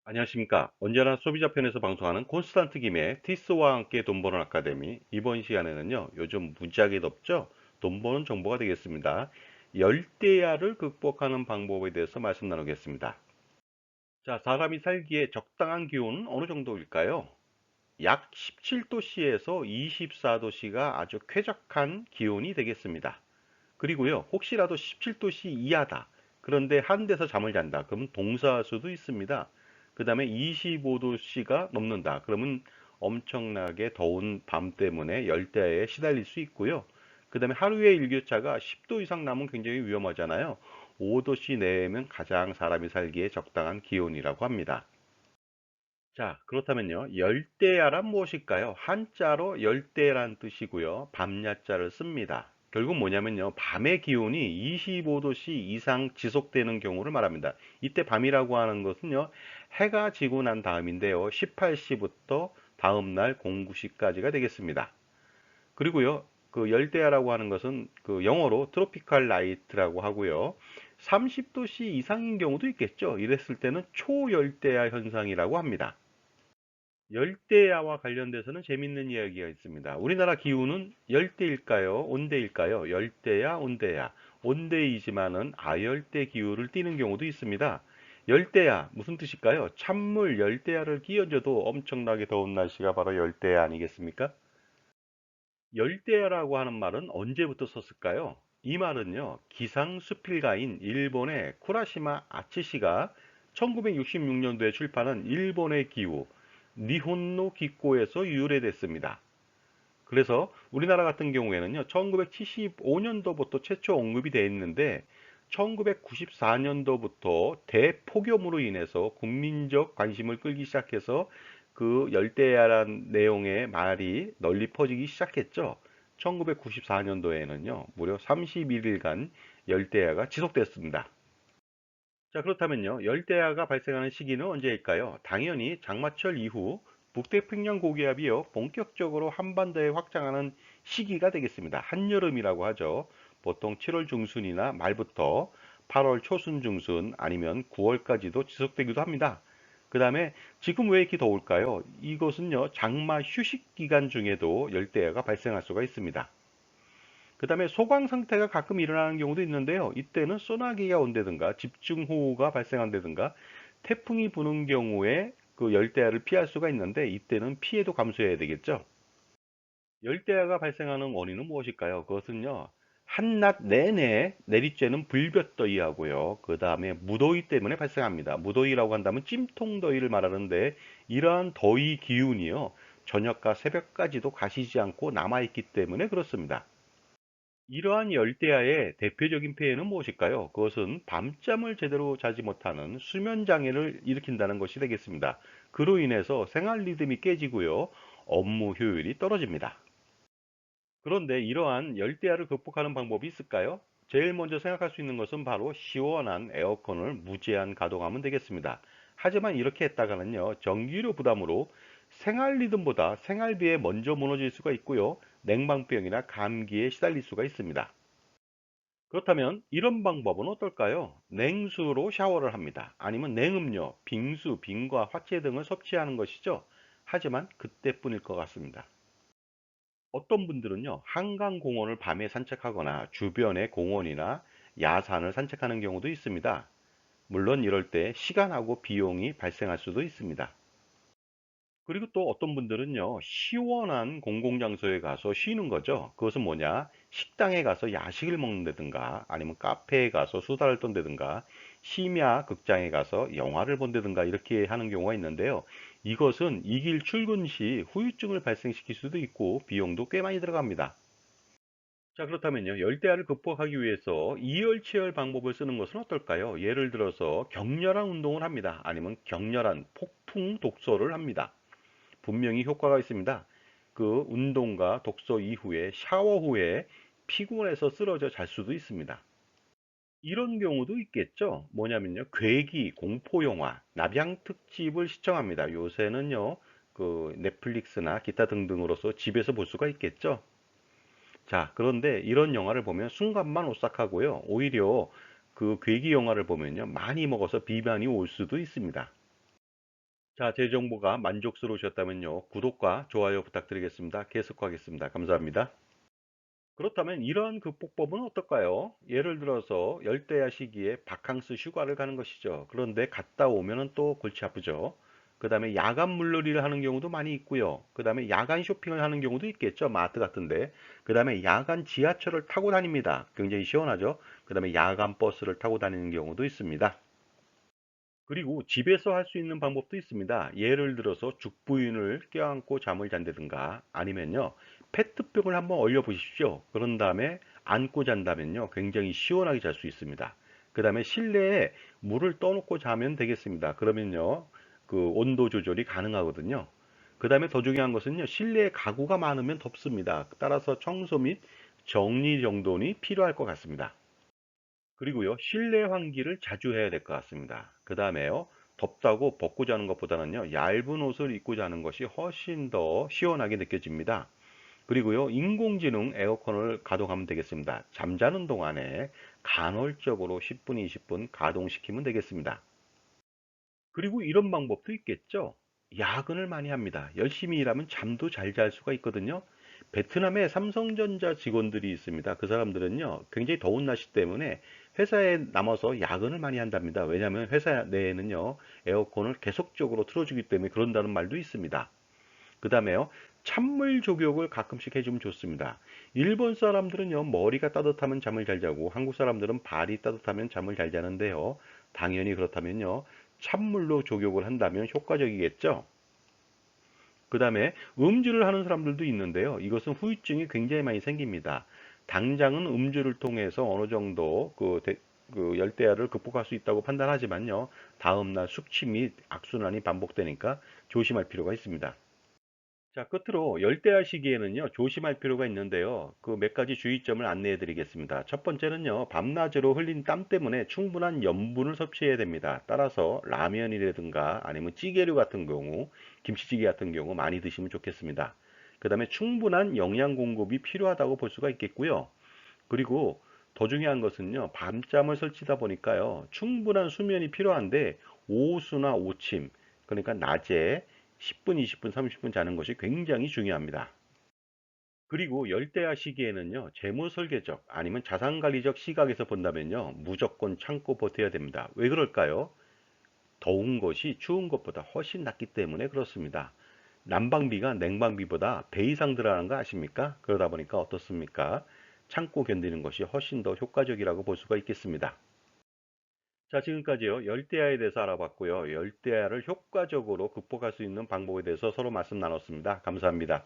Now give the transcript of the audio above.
안녕하십니까. 언제나 소비자 편에서 방송하는 콘스탄트 김의 티스와 함께 돈 버는 아카데미. 이번 시간에는요, 요즘 무지하게 덥죠? 돈 버는 정보가 되겠습니다. 열대야를 극복하는 방법에 대해서 말씀 나누겠습니다. 자, 사람이 살기에 적당한 기온은 어느 정도일까요? 약 17도씨에서 24도씨가 아주 쾌적한 기온이 되겠습니다. 그리고요, 혹시라도 17도씨 이하다. 그런데 한 데서 잠을 잔다. 그러면 동사할 수도 있습니다. 그 다음에 25도씨가 넘는다. 그러면 엄청나게 더운 밤 때문에 열대야에 시달릴 수 있고요. 그 다음에 하루의 일교차가 10도 이상 나면 굉장히 위험하잖아요. 5도씨 내외면 가장 사람이 살기에 적당한 기온이라고 합니다. 자, 그렇다면요. 열대야란 무엇일까요? 한자로 열대란 뜻이고요. 밤야자를 씁니다. 결국 뭐냐면요. 밤의 기온이 25도씨 이상 지속되는 경우를 말합니다. 이때 밤이라고 하는 것은요. 해가 지고 난 다음인데요. 18시부터 다음날 09시까지가 되겠습니다. 그리고요. 그 열대야라고 하는 것은 그 영어로 트로피칼 라이트라고 하고요. 30도씨 이상인 경우도 있겠죠. 이랬을 때는 초열대야 현상이라고 합니다. 열대야와 관련돼서는 재밌는 이야기가 있습니다. 우리나라 기후는 열대일까요? 온대일까요? 열대야, 온대야. 온대이지만은 아열대 기후를 띠는 경우도 있습니다. 열대야, 무슨 뜻일까요? 찬물 열대야를 끼얹어도 엄청나게 더운 날씨가 바로 열대야 아니겠습니까? 열대야라고 하는 말은 언제부터 썼을까요? 이 말은요, 기상수필가인 일본의 쿠라시마 아치시가 1966년도에 출판한 일본의 기후, 니혼노 기꼬에서 유래됐습니다. 그래서 우리나라 같은 경우에는요, 1975년도부터 최초 언급이 되어 있는데, 1994년도부터 대폭염으로 인해서 국민적 관심을 끌기 시작해서 그 열대야란 내용의 말이 널리 퍼지기 시작했죠. 1994년도에는요, 무려 31일간 열대야가 지속됐습니다. 자, 그렇다면요. 열대야가 발생하는 시기는 언제일까요? 당연히 장마철 이후 북태평양 고기압이요. 본격적으로 한반도에 확장하는 시기가 되겠습니다. 한여름이라고 하죠. 보통 7월 중순이나 말부터 8월 초순 중순 아니면 9월까지도 지속되기도 합니다. 그 다음에 지금 왜 이렇게 더울까요? 이것은요. 장마 휴식 기간 중에도 열대야가 발생할 수가 있습니다. 그 다음에 소강 상태가 가끔 일어나는 경우도 있는데요. 이때는 소나기가 온다든가 집중호우가 발생한다든가 태풍이 부는 경우에 그 열대야를 피할 수가 있는데 이때는 피해도 감수해야 되겠죠. 열대야가 발생하는 원인은 무엇일까요? 그것은요. 한낮 내내 내리쬐는 불볕더위하고요. 그 다음에 무더위 때문에 발생합니다. 무더위라고 한다면 찜통더위를 말하는데 이러한 더위 기운이요. 저녁과 새벽까지도 가시지 않고 남아있기 때문에 그렇습니다. 이러한 열대야의 대표적인 폐해는 무엇일까요? 그것은 밤잠을 제대로 자지 못하는 수면 장애를 일으킨다는 것이 되겠습니다. 그로 인해서 생활 리듬이 깨지고요. 업무 효율이 떨어집니다. 그런데 이러한 열대야를 극복하는 방법이 있을까요? 제일 먼저 생각할 수 있는 것은 바로 시원한 에어컨을 무제한 가동하면 되겠습니다. 하지만 이렇게 했다가는요, 전기료 부담으로 생활 리듬보다 생활비에 먼저 무너질 수가 있고요, 냉방병이나 감기에 시달릴 수가 있습니다. 그렇다면 이런 방법은 어떨까요? 냉수로 샤워를 합니다. 아니면 냉음료, 빙수, 빙과 화채 등을 섭취하는 것이죠. 하지만 그때뿐일 것 같습니다. 어떤 분들은요, 한강공원을 밤에 산책하거나 주변의 공원이나 야산을 산책하는 경우도 있습니다. 물론 이럴 때 시간하고 비용이 발생할 수도 있습니다. 그리고 또 어떤 분들은요, 시원한 공공장소에 가서 쉬는 거죠. 그것은 뭐냐? 식당에 가서 야식을 먹는다든가, 아니면 카페에 가서 수다를 떤다든가, 심야 극장에 가서 영화를 본다든가, 이렇게 하는 경우가 있는데요. 이것은 이 길 출근 시 후유증을 발생시킬 수도 있고, 비용도 꽤 많이 들어갑니다. 자, 그렇다면요, 열대야를 극복하기 위해서 이열치열 방법을 쓰는 것은 어떨까요? 예를 들어서 격렬한 운동을 합니다. 아니면 격렬한 폭풍 독서를 합니다. 분명히 효과가 있습니다. 그 운동과 독서 이후에 샤워 후에 피곤해서 쓰러져 잘 수도 있습니다. 이런 경우도 있겠죠. 뭐냐면요. 괴기, 공포영화, nap양 특집을 시청합니다. 요새는요. 그 넷플릭스나 기타 등등으로서 집에서 볼 수가 있겠죠. 자, 그런데 이런 영화를 보면 순간만 오싹하고요. 오히려 그 괴기 영화를 보면요. 많이 먹어서 비만이 올 수도 있습니다. 자, 제 정보가 만족스러우셨다면요. 구독과 좋아요 부탁드리겠습니다. 계속하겠습니다. 감사합니다. 그렇다면 이러한 극복법은 어떨까요? 예를 들어서 열대야 시기에 바캉스 휴가를 가는 것이죠. 그런데 갔다 오면은 또 골치 아프죠. 그 다음에 야간 물놀이를 하는 경우도 많이 있고요. 그 다음에 야간 쇼핑을 하는 경우도 있겠죠. 마트 같은데. 그 다음에 야간 지하철을 타고 다닙니다. 굉장히 시원하죠. 그 다음에 야간 버스를 타고 다니는 경우도 있습니다. 그리고 집에서 할 수 있는 방법도 있습니다. 예를 들어서 죽부인을 껴안고 잠을 잔다든가 아니면요. 페트병을 한번 얼려 보십시오. 그런 다음에 안고 잔다면요. 굉장히 시원하게 잘 수 있습니다. 그 다음에 실내에 물을 떠놓고 자면 되겠습니다. 그러면요. 그 온도 조절이 가능하거든요. 그 다음에 더 중요한 것은요. 실내에 가구가 많으면 덥습니다. 따라서 청소 및 정리 정돈이 필요할 것 같습니다. 그리고요, 실내 환기를 자주 해야 될 것 같습니다. 그 다음에요, 덥다고 벗고 자는 것보다는요, 얇은 옷을 입고 자는 것이 훨씬 더 시원하게 느껴집니다. 그리고요, 인공지능 에어컨을 가동하면 되겠습니다. 잠자는 동안에 간헐적으로 10분, 20분 가동시키면 되겠습니다. 그리고 이런 방법도 있겠죠. 야근을 많이 합니다. 열심히 일하면 잠도 잘 잘 수가 있거든요. 베트남에 삼성전자 직원들이 있습니다. 그 사람들은요, 굉장히 더운 날씨 때문에 회사에 남아서 야근을 많이 한답니다. 왜냐하면 회사 내에는요, 에어컨을 계속적으로 틀어주기 때문에 그런다는 말도 있습니다. 그 다음에요, 찬물 족욕을 가끔씩 해주면 좋습니다. 일본 사람들은요, 머리가 따뜻하면 잠을 잘 자고 한국 사람들은 발이 따뜻하면 잠을 잘 자는데요. 당연히 그렇다면요, 찬물로 족욕을 한다면 효과적이겠죠. 그 다음에 음주를 하는 사람들도 있는데요. 이것은 후유증이 굉장히 많이 생깁니다. 당장은 음주를 통해서 어느 정도 그 열대야를 극복할 수 있다고 판단하지만요. 다음날 숙취 및 악순환이 반복되니까 조심할 필요가 있습니다. 자, 끝으로 열대야 시기에는요, 조심할 필요가 있는데요. 그 몇 가지 주의점을 안내해 드리겠습니다. 첫 번째는요, 밤낮으로 흘린 땀 때문에 충분한 염분을 섭취해야 됩니다. 따라서 라면이라든가 아니면 찌개류 같은 경우, 김치찌개 같은 경우 많이 드시면 좋겠습니다. 그 다음에 충분한 영양 공급이 필요하다고 볼 수가 있겠고요. 그리고 더 중요한 것은요, 밤잠을 설치다 보니까요, 충분한 수면이 필요한데, 오수나 오침, 그러니까 낮에 10분, 20분, 30분 자는 것이 굉장히 중요합니다. 그리고 열대야 시기에는요, 재무 설계적 아니면 자산 관리적 시각에서 본다면요, 무조건 참고 버텨야 됩니다. 왜 그럴까요? 더운 것이 추운 것보다 훨씬 낫기 때문에 그렇습니다. 난방비가 냉방비보다 배 이상 들어가는 거 아십니까? 그러다 보니까 어떻습니까? 참고 견디는 것이 훨씬 더 효과적이라고 볼 수가 있겠습니다. 자, 지금까지요, 열대야에 대해서 알아봤고요. 열대야를 효과적으로 극복할 수 있는 방법에 대해서 서로 말씀 나눴습니다. 감사합니다.